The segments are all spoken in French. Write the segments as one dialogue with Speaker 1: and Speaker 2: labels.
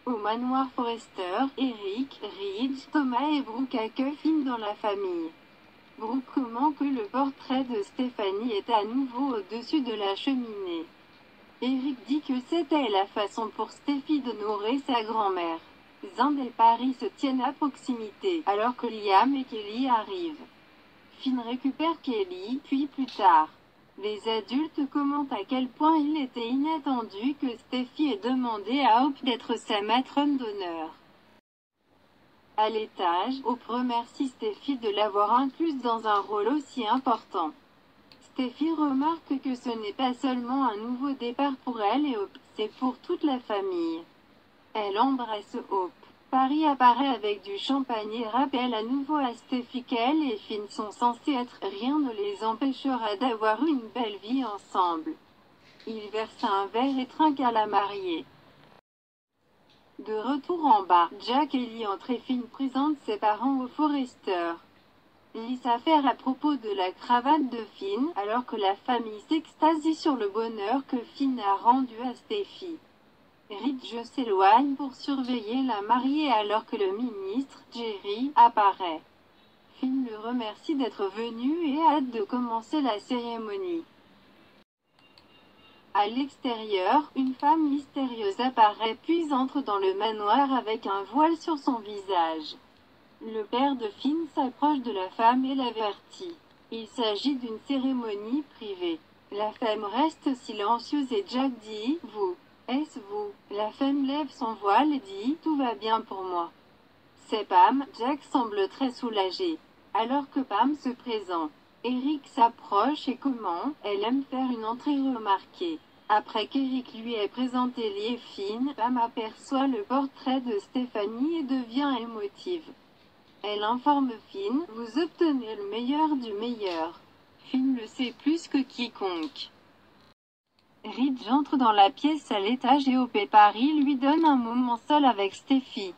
Speaker 1: Au manoir Forrester, Eric, Ridge, Thomas et Brooke accueillent Finn dans la famille. Brooke commente que le portrait de Stephanie est à nouveau au-dessus de la cheminée. Eric dit que c'était la façon pour Steffi d'honorer sa grand-mère. Zand et Paris se tiennent à proximité, alors que Liam et Kelly arrivent. Finn récupère Kelly, puis plus tard. Les adultes commentent à quel point il était inattendu que Steffi ait demandé à Hope d'être sa matronne d'honneur. À l'étage, Hope remercie Steffi de l'avoir incluse dans un rôle aussi important. Steffi remarque que ce n'est pas seulement un nouveau départ pour elle et Hope, c'est pour toute la famille. Elle embrasse Hope. Paris apparaît avec du champagne et rappelle à nouveau à Steffi qu'elle et Finn sont censés être, rien ne les empêchera d'avoir une belle vie ensemble. Il verse un verre et trinque à la mariée. De retour en bas, Jack et Lee entrent et Finn présente ses parents au Forrester. Lee s'affaire à propos de la cravate de Finn, alors que la famille s'extasie sur le bonheur que Finn a rendu à Steffi. Ridge s'éloigne pour surveiller la mariée alors que le ministre, Jerry, apparaît. Finn le remercie d'être venu et a hâte de commencer la cérémonie. À l'extérieur, une femme mystérieuse apparaît puis entre dans le manoir avec un voile sur son visage. Le père de Finn s'approche de la femme et l'avertit. Il s'agit d'une cérémonie privée. La femme reste silencieuse et Jack dit « Vous. Est-ce vous ?» La femme lève son voile et dit « Tout va bien pour moi. » C'est Pam. Jack semble très soulagé. Alors que Pam se présente, Eric s'approche et commente « Elle aime faire une entrée remarquée. » Après qu'Eric lui ait présenté Lee et Finn, Pam aperçoit le portrait de Stephanie et devient émotive. Elle informe Finn « Vous obtenez le meilleur du meilleur. » Finn le sait plus que quiconque. Ridge entre dans la pièce à l'étage et Hope et Paris lui donne un moment seul avec Steffi.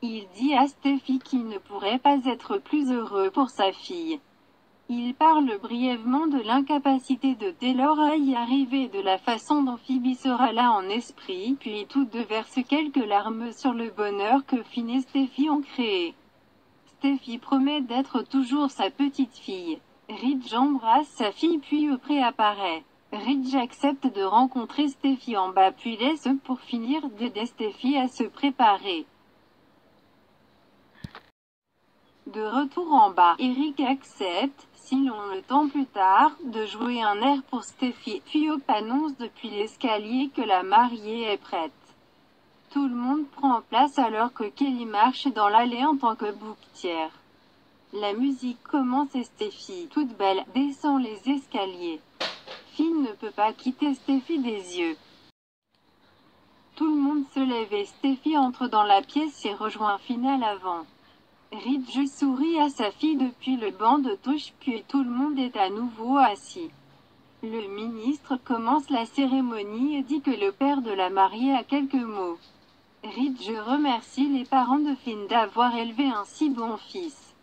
Speaker 1: Il dit à Steffi qu'il ne pourrait pas être plus heureux pour sa fille. Il parle brièvement de l'incapacité de Taylor à y arriver et de la façon dont Phoebe sera là en esprit, puis tous deux versent quelques larmes sur le bonheur que Finn et Steffi ont créé. Steffi promet d'être toujours sa petite fille. Ridge embrasse sa fille puis Hope apparaît. Ridge accepte de rencontrer Steffi en bas puis laisse pour finir d'aider Steffi à se préparer. De retour en bas, Eric accepte, sinon le temps plus tard, de jouer un air pour Steffi, puis Hope annonce depuis l'escalier que la mariée est prête. Tout le monde prend place alors que Kelly marche dans l'allée en tant que bouquetière. La musique commence et Steffi, toute belle, descend les escaliers. Finn ne peut pas quitter Steffi des yeux. Tout le monde se lève et Steffi entre dans la pièce et rejoint Finn à l'avant. Ridge sourit à sa fille depuis le banc de touche puis tout le monde est à nouveau assis. Le ministre commence la cérémonie et dit que le père de la mariée a quelques mots. Ridge remercie les parents de Finn d'avoir élevé un si bon fils.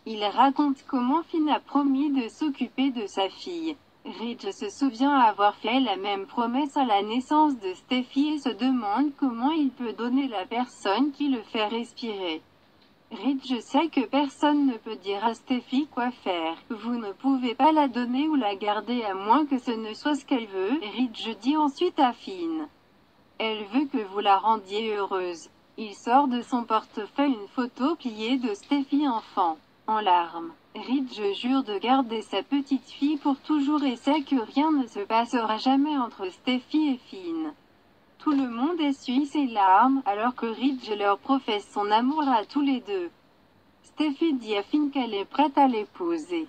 Speaker 1: Il raconte comment Finn a promis de s'occuper de sa fille. Ridge se souvient avoir fait la même promesse à la naissance de Steffi et se demande comment il peut donner la personne qui le fait respirer. Ridge sait que personne ne peut dire à Steffi quoi faire. Vous ne pouvez pas la donner ou la garder à moins que ce ne soit ce qu'elle veut. Ridge dit ensuite à Finn. Elle veut que vous la rendiez heureuse. Il sort de son portefeuille une photo pliée de Steffi enfant, en larmes. Ridge jure de garder sa petite fille pour toujours et sait que rien ne se passera jamais entre Steffi et Finn. Tout le monde essuie ses larmes, alors que Ridge leur professe son amour à tous les deux. Steffi dit à Finn qu'elle est prête à l'épouser.